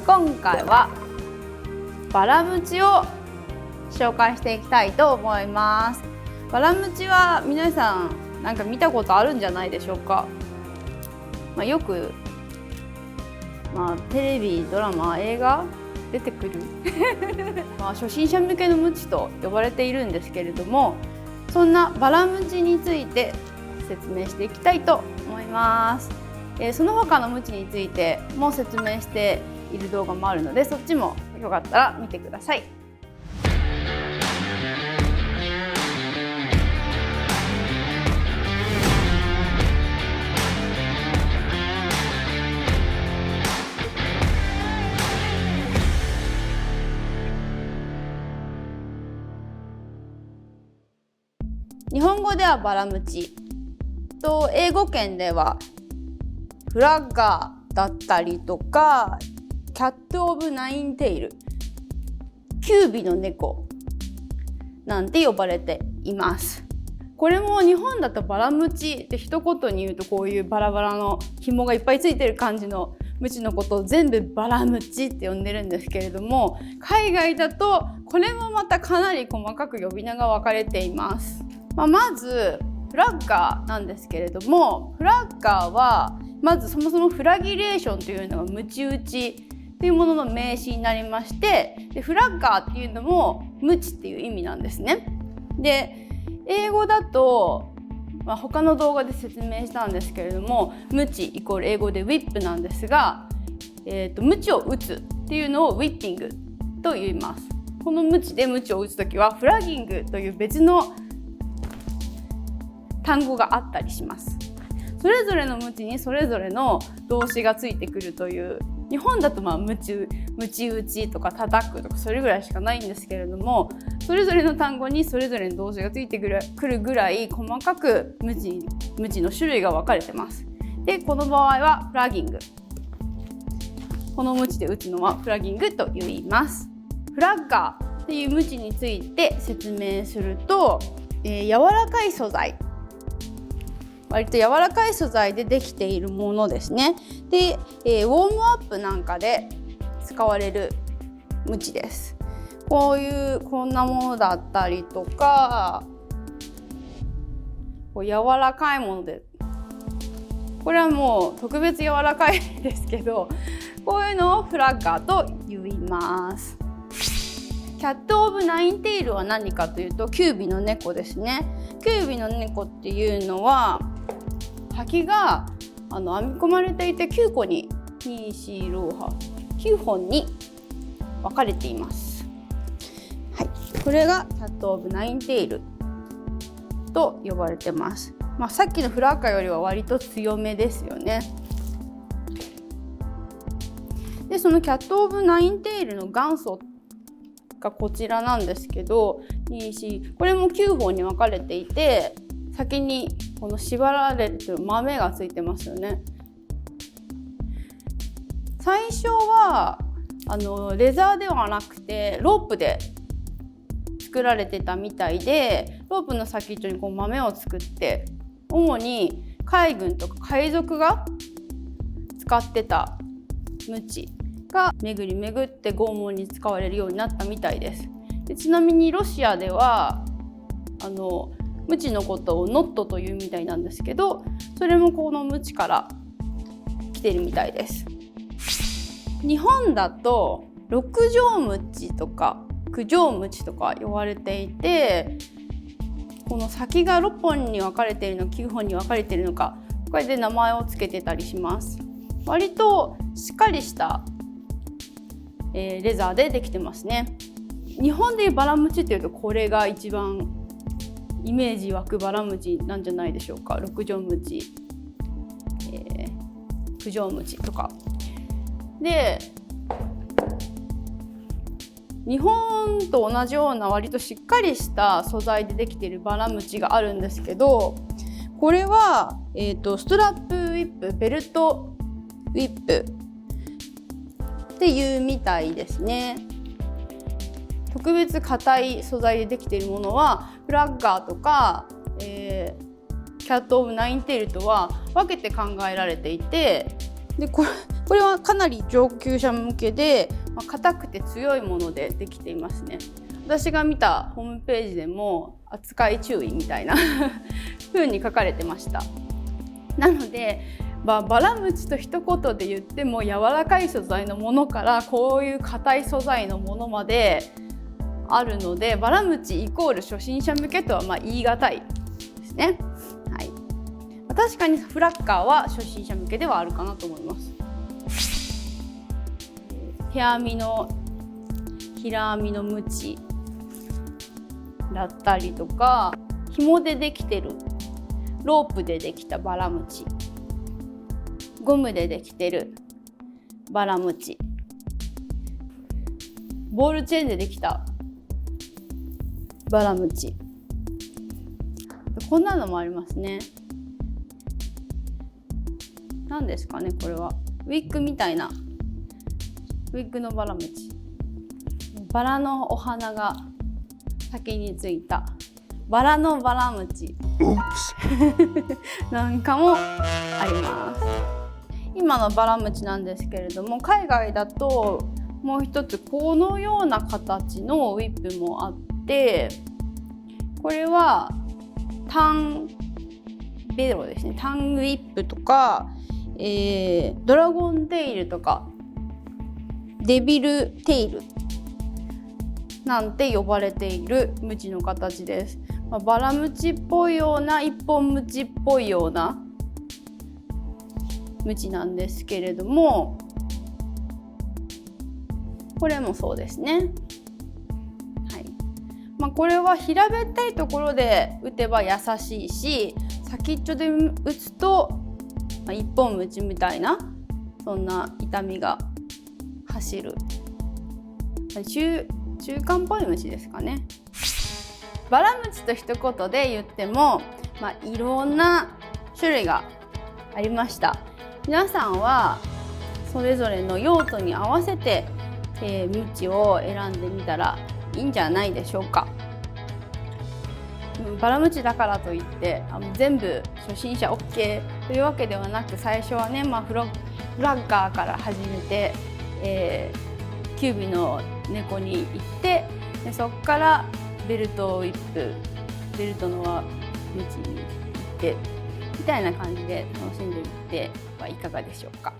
今回はバラムチを紹介していきたいと思います。バラムチは皆さんなんか見たことあるんじゃないでしょうか。よく、テレビ、ドラマ、映画出てくる初心者向けのムチと呼ばれているんですけれども、そんなバラムチについて説明していきたいと思います。その他のムチについても説明している動画もあるので、そっちもよかったら見てください。日本語ではバラムチと、英語圏ではフラッガーだったりとか、キャット・オブ・ナインテイル、キュービの猫なんて呼ばれています。これも日本だとバラムチって一言に言うと、こういうバラバラの紐がいっぱいついてる感じのムチのことを全部バラムチって呼んでるんですけれども、海外だとこれもまたかなり細かく呼び名が分かれています。まずフラッガーなんですけれども、フラッガーはまずそもそもフラギレーションというのがムチ打ちというものの名詞になりまして、でフラッガーっていうのもムチっていう意味なんですね。で英語だと、他の動画で説明したんですけれども、ムチイコール英語でウィップなんですが、ムチを打つっていうのをウィッピングと言います。このムチでムチを打つときはフラギングという別の単語があったりします。それぞれのムチにそれぞれの動詞がついてくるという、日本だとムチ打ちとか叩くとかそれぐらいしかないんですけれども、それぞれの単語にそれぞれの動詞がついてくるぐらい細かくムチの種類が分かれてます。でこの場合はフラギング、このムチで打つのはフラギングと言います。フラッガーっていうムチについて説明すると、柔らかい素材、割と柔らかい素材でできているものですね。で、ウォームアップなんかで使われるムチです。こんなものだったりとか、柔らかいもので、これはもう特別柔らかいですけど、こういうのをフラッガーと言います。キャット・オブ・ナインテイルは何かというと、キュービの猫ですね。キュービの猫っていうのは先が編み込まれていて9個に9本に分かれています。はい、これがキャット・オブ・ナインテイルと呼ばれてます。さっきのフラッガーよりは割と強めですよね。でそのキャット・オブ・ナインテイルの元祖がこちらなんですけど、これも9本に分かれていて、先にこの縛られる豆がついてますよね。最初はレザーではなくてロープで作られてたみたいで、ロープの先っちょに豆を作って、主に海軍とか海賊が使ってたムチが巡り巡って拷問に使われるようになったみたいです。ちなみにロシアではムチのことをノットというみたいなんですけど、それもこのムチから来てるみたいです。日本だと六条ムチとか九条ムチとか呼ばれていて、この先が6本に分かれているのか9本に分かれているのか、これで名前をつけてたりします。割としっかりしたレザーでできてますね。日本でいうバラムチっていうと、これが一番イメージ湧くバラムチなんじゃないでしょうか。六条ムチ、九条ムチとかで、日本と同じような割としっかりした素材でできているバラムチがあるんですけど、これは、ストラップウィップ、ベルトウィップっていうみたいですね。特別硬い素材でできているものはフラッガーとか、キャット・オブ・ナインテールとは分けて考えられていて、でこれはかなり上級者向けで、硬くて強いものでできていますね。私が見たホームページでも扱い注意みたいな風に書かれてました。なので、バラムチと一言で言っても柔らかい素材のものからこういう硬い素材のものまであるので、バラムチイコール初心者向けとは言い難いですね。はい、確かにフラッカーは初心者向けではあるかなと思います。手編みの平編みのムチだったりとか、紐でできてるロープでできたバラムチ、ゴムでできてるバラムチ、ボールチェーンでできたバラムチ、こんなのもありますね。何ですかね、これはウィッグみたいな、ウィッグのバラムチ、バラのお花が先についたバラのバラムチなんかもあります。今のバラムチなんですけれども、海外だともう一つこのような形のウィップもあって、これはタンベロですね。タンウィップとか、ドラゴンテイルとかデビルテイルなんて呼ばれているムチの形です。バラムチっぽいような、一本ムチっぽいようなムチなんですけれども、これもそうですね。はい。これは平べったいところで打てば優しいし、先っちょで打つと、一本ムチみたいなそんな痛みが走る中間っぽいムチですかね。バラムチと一言で言っても、いろんな種類がありました。皆さんはそれぞれの用途に合わせて、ムチを選んでみたらいいんじゃないでしょうか。バラムチだからといって全部初心者 OK というわけではなく、最初はね、フラッガーから始めて、キュービの猫に行って、でそこからベルトウィップ、ベルトのムチに行ってみたいな感じで楽しんでいってはいかがでしょうか。